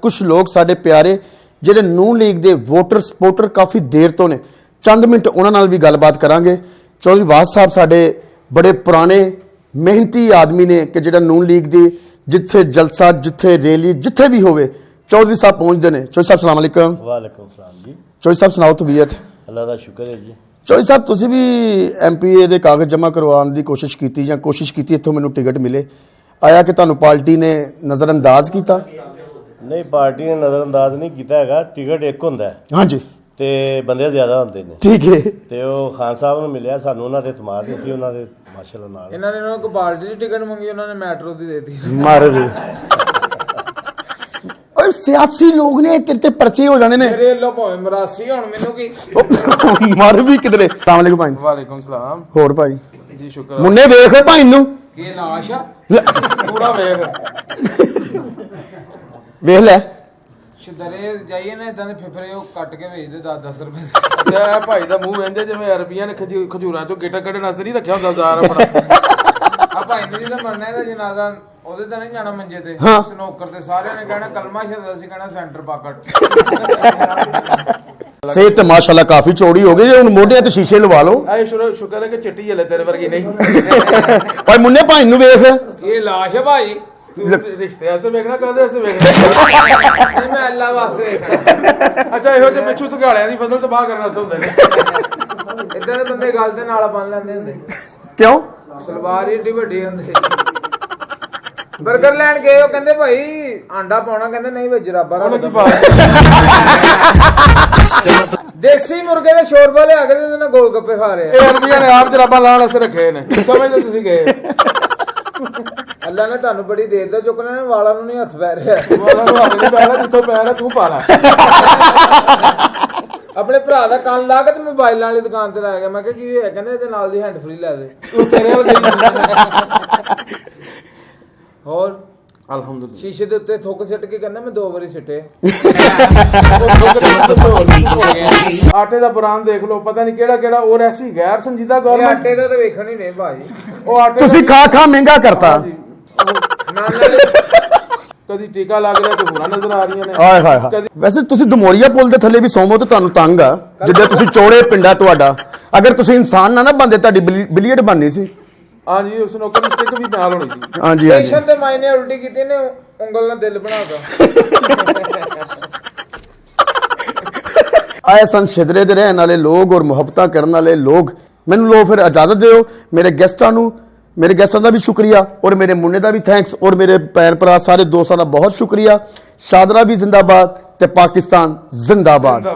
कुछ लोग साडे प्यारे ਜਿਹੜੇ ਨੂਨ ਲੀਗ ਦੇ ਵੋਟਰ ਸਪੋਰਟਰ ਕਾਫੀ ਦੇਰ ਤੋਂ ਨੇ ਚੰਦ ਮਿੰਟ ਉਹਨਾਂ ਨਾਲ ਵੀ ਗੱਲਬਾਤ ਕਰਾਂਗੇ। ਚੌਧਰੀ ਵਾਸ ਸਾਹਿਬ ਸਾਡੇ ਬੜੇ ਪੁਰਾਣੇ ਮਿਹਨਤੀ ਆਦਮੀ ਨੇ ਕਿ ਜਿਹੜਾ ਨੂਨ ਲੀਗ ਦੀ ਜਿੱਥੇ ਜਲਸਾ ਜਿੱਥੇ ਰੈਲੀ ਜਿੱਥੇ ਵੀ ਹੋਵੇ ਚੌਧਰੀ ਸਾਹਿਬ ਪਹੁੰਚਦੇ ਨੇ। ਚੌਧਰੀ ਸਾਹਿਬ ਸਲਾਮ ਅਲੈਕੁਮ। ਵਾਲੇਕੁਮ ਸਲਾਮ ਜੀ। ਚੌਧਰੀ ਸਾਹਿਬ ਸੁਣਾਓ ਤਬੀਅਤ? ਅੱਲਾ ਦਾ ਸ਼ੁਕਰ ਹੈ ਜੀ। ਚੌਧਰੀ ਸਾਹਿਬ ਤੁਸੀਂ ਵੀ MPA ਦੇ ਕਾਗਜ਼ ਜਮ੍ਹਾਂ ਕਰਵਾਉਣ ਦੀ ਕੋਸ਼ਿਸ਼ ਕੀਤੀ ਜਾਂ ਕੋਸ਼ਿਸ਼ ਕੀਤੀ ਇੱਥੋਂ ਮੈਨੂੰ ਟਿਕਟ ਮਿਲੇ ਆਇਆ ਕਿ ਤੁਹਾਨੂੰ ਪਾਰਟੀ ਨੇ ਨਜ਼ਰਅੰਦਾਜ਼ ਕੀਤਾ? ਨਹੀਂ ਪਾਰਟੀ ਨੇ ਨਜ਼ਰਅੰਦਾਜ਼ ਨਹੀਂ ਕੀਤਾ ਹੈਗਾ। ਟਿਕਟ ਇੱਕ ਹੁੰਦਾ ਹੈ ਹਾਂਜੀ ਤੇ ਬੰਦੇ ਜ਼ਿਆਦਾ ਹੁੰਦੇ ਨੇ। ਠੀਕ ਹੈ। ਤੇ ਉਹ ਖਾਨ ਸਾਹਿਬ ਨੂੰ ਮਿਲਿਆ ਸਾਨੂੰ ਉਹਨਾਂ ਤੇ ਇਤਮਾਦ ਸੀ ਉਹਨਾਂ ਦੇ ਮਾਸ਼ਾਅੱਲਾ ਨਾਲ। ਇਹਨਾਂ ਨੇ ਉਹਨਾਂ ਕੋ ਪਾਰਟੀ ਦੀ ਟਿਕਟ ਮੰਗੀ ਉਹਨਾਂ ਨੇ ਮੈਟਰੋ ਦੀ ਦੇਤੀ। ਮਾਰੇ ਜੀ ਓਏ ਸਿਆਸੀ ਲੋਕ ਨੇ ਤੇਰੇ ਤੇ ਪਰਚੇ ਹੋ ਜਾਣੇ ਨੇ ਮੇਰੇ ਵੱਲੋਂ ਭਾਵੇਂ ਮਰਾਸੀ ਹੁਣ ਮੈਨੂੰ ਕੀ ਮਰ ਵੀ ਕਿਧਰੇ। ਸਲਾਮ ਅਲੈਕੁਮ ਭਾਈ। ਵਾਲੇਕੁਮ ਸਲਾਮ ਹੋਰ ਭਾਈ ਜੀ ਸ਼ੁਕਰ। ਮੁੰਨੇ ਵੇਖ ਭਾਈ ਨੂੰ ਕੀ ਲਾਸ਼ ਆ ਪੂਰਾ ਵੇਖ ਵੇਖ ਲੈ ਸ਼ਦਰੇ ਜਾਈਏ ਨਾ ਇਦਾਂ ਦੇ ਫਿਫਰੇ ਉਹ ਕੱਟ ਕੇ ਵੇਚਦੇ 10-10 ਰੁਪਏ ਤੇ ਆ ਭਾਈ ਦਾ ਮੂੰਹ ਵੇਂਦੇ ਜਿਵੇਂ ਅਰਬੀਆਂ ਨੇ ਖਜੂਰਾਂ ਚੋਂ ਗੇਟਾ ਕੱਢਣ ਵਾਸਤੇ ਨਹੀਂ ਰੱਖਿਆ ਹੁੰਦਾ ਜ਼ਾਰ ਆਪਣਾ। ਆ ਭਾਈ ਨੇ ਜਿਹਦਾ ਮਰਨਾ ਇਹਦਾ ਜਨਾਜ਼ਾ ਉਹਦੇ ਤਾਂ ਨਹੀਂ ਜਾਣਾ ਮੰਜੇ ਤੇ ਸਨੋਕਰ ਤੇ ਸਾਰਿਆਂ ਨੇ ਕਹਿਣਾ ਕਲਮਾ ਸ਼ਹਾਦਤ ਸੀ ਕਹਿਣਾ ਸੈਂਟਰ ਪਾਕਟ। ਸਿਹਤ ਮਾਸ਼ਾਅੱਲਾ ਕਾਫੀ ਚੌੜੀ ਹੋ ਗਈ ਹੁਣ ਮੋਢਿਆਂ ਤੇ ਸ਼ੀਸ਼ੇ ਲਵਾ ਲਓ। ਆਏ ਸ਼ੁਕਰ ਹੈ ਕਿ ਚਿੱਟੀ ਹਲੇ ਤੇਰੇ ਵਰਗੀ ਨਹੀਂ। ਭਾਈ ਮੁੰਨੇ ਭਾਈ ਨੂੰ ਵੇਖ ਇਹ ਲਾਸ਼ ਹੈ ਭਾਈ ਰਿਸ਼ਤੇ ਵਾਸਤੇ ਵੇਖਣਾ ਕਾਹਦੇ ਵਾਸਤੇ ਵੇਖਣਾ? ਮੈਂ ਅੱਲਾ ਵਾਸਤੇ। ਅੱਛਾ ਇਹੋ ਜਿਹੇ ਪਿੱਛੂ ਸੁਗਾੜਿਆਂ ਦੀ ਫਸਲ ਤਬਾਹ ਕਰਨ ਵਾਸਤੇ ਹੁੰਦੇ ਨੇ ਇਦਾਂ ਦੇ ਬੰਦੇ ਗੱਲ ਦੇ ਨਾਲ ਬੰਨ ਲੈਂਦੇ ਹੁੰਦੇ। ਕਿਉਂ? ਸਲਵਾਰ ਏਡੀ ਵੱਡੀ ਹੁੰਦੀ। ਬਰਗਰ ਲੈਣ ਗਏ ਉਹ ਕਹਿੰਦੇ ਭਾਈ ਆਂਡਾ ਪਾਉਣਾ ਕਹਿੰਦੇ ਨਹੀਂ ਵਿੱਚ ਜਰਾਬਾ ਰੱਖਦਾ। ਦੇਸੀ ਮੁਰਗੇ ਦੇ ਸ਼ੋਰਬਾ ਲਿਆ ਕੇ ਉਹਦੇ ਨਾਲ ਗੋਲ ਗੱਪੇ ਖਾ ਰਹੇ ਆ। ਇਹ ਅਰਬੀਆਂ ਨੇ ਆਪ ਜਰਾਬਾਂ ਲਾਉਣ ਵਾਸਤੇ ਰੱਖੇ ਨੇ ਸਮਝਦੇ ਤੁਸੀਂ ਗਏ। ਅੱਲਾ ਨੇ ਤੁਹਾਨੂੰ ਬੜੀ ਦੇਰ ਦਾ ਚੁੱਕਣਾ ਨੇ ਵਾਲਾਂ ਨੂੰ ਨਹੀਂ ਹੱਥ ਪੈ ਰਿਹਾ। ਵਾਲਾਂ ਨੂੰ ਹੱਥ ਨਹੀਂ ਪੈ ਰਿਹਾ ਜਿੱਥੋਂ ਪੈ ਰਿਹਾ ਤੂੰ ਪਾ ਲੈ। ਆਪਣੇ ਭਰਾ ਦਾ ਕੰਨ ਲਾ ਕੇ ਤੇ ਮੋਬਾਈਲਾਂ ਵਾਲੀ ਦੁਕਾਨ ਤੇ ਲੈ ਗਿਆ। ਮੈਂ ਕਿਹਾ ਕੀ ਹੋਇਆ? ਕਹਿੰਦੇ ਇਹਦੇ ਨਾਲ ਦੀ ਹੈਂਡ ਫ੍ਰੀ ਲੈ ਦੇ। ਤੂੰ ਤੇਰੇ ਵੱਲ ਗਈ ਹੋਰ ਅਲਹਮਦੁਲਿਲਾ। ਸ਼ੀਸ਼ੇ ਦੇ ਉੱਤੇ ਥੁੱਕ ਸਿੱਟ ਕੇ ਕਹਿੰਦਾ ਮੈਂ 2 ਵਾਰੀ ਸਿੱਟੇ। ਆਟੇ ਦਾ ਬ੍ਰਾਂਡ ਦੇਖ ਲਓ ਪਤਾ ਨਹੀਂ ਕਿਹੜਾ ਕਿਹੜਾ ਔਰ ਐਸੀ ਗੈਰ ਸੰਜੀਦਾ ਗਵਰਨਮੈਂਟ। ਆਟੇ ਦਾ ਤਾਂ ਵੇਖਣ ਹੀ ਨਹੀਂ ਭਾਈ। ਉਹ ਆਟੇ ਤੁਸੀਂ ਖਾ ਮਹਿੰਗਾ ਕਰਤਾ। ਕਦੀ ਟੀਕਾ ਲੱਗ ਰਿਹਾ ਤੇ ਹੋਰਾਂ ਨਜ਼ਰ ਆ ਰਹੀਆਂ ਨੇ। ਹਾਏ ਹਾਏ ਹਾਏ। ਵੈਸੇ ਤੁਸੀਂ ਦਮੋਰੀਆ ਪੁਲ ਦੇ ਥੱਲੇ ਵੀ ਸੌਮੋ ਤੇ ਤੁਹਾਨੂੰ ਤੰਗ ਆ ਜਿੱਦਾਂ ਤੁਸੀਂ ਚੌੜੇ ਪਿੰਡਾ ਤੁਹਾਡਾ। ਅਗਰ ਤੁਸੀਂ ਇਨਸਾਨ ਨਾ ਬੰਦੇ ਤੁਹਾਡੀ ਬਿਲੀਅਰਡ ਬਣਨੀ ਸੀ। ਹਾਂਜੀ ਉਸ ਨੂੰ ਕੋਈ ਸਟਿਕ ਵੀ ਨਾਲ ਹੋਣੀ ਸੀ। ਹਾਂਜੀ ਪੇਸ਼ੈਂਟ ਤੇ ਮਾਇਨੇ ਉਲਟੀ ਕੀਤੀ ਨੇ ਉਂਗਲ ਨਾਲ ਦਿਲ ਬਣਾਤਾ। ਆਏ ਸਨ ਛਿਦਰੇ ਦੇ ਰਹਿਣ ਵਾਲੇ ਲੋਕ ਔਰ ਮੁਹੱਬਤਾਂ ਕਰਨ ਵਾਲੇ ਲੋਕ। ਮੈਨੂੰ ਲੋ ਫਿਰ ਇਜਾਜ਼ਤ ਦਿਓ ਮੇਰੇ ਗੈਸਟਾਂ ਦਾ ਵੀ ਸ਼ੁਕਰੀਆ ਔਰ ਮੇਰੇ ਮੁੰਨੇ ਦਾ ਵੀ ਥੈਂਕਸ ਔਰ ਮੇਰੇ ਭੈਣ ਭਰਾ ਸਾਰੇ ਦੋਸਤਾਂ ਦਾ ਬਹੁਤ ਸ਼ੁਕਰੀਆ। ਸ਼ਾਦਰਾ ਵੀ ਜ਼ਿੰਦਾਬਾਦ ਤੇ ਪਾਕਿਸਤਾਨ ਜ਼ਿੰਦਾਬਾਦ।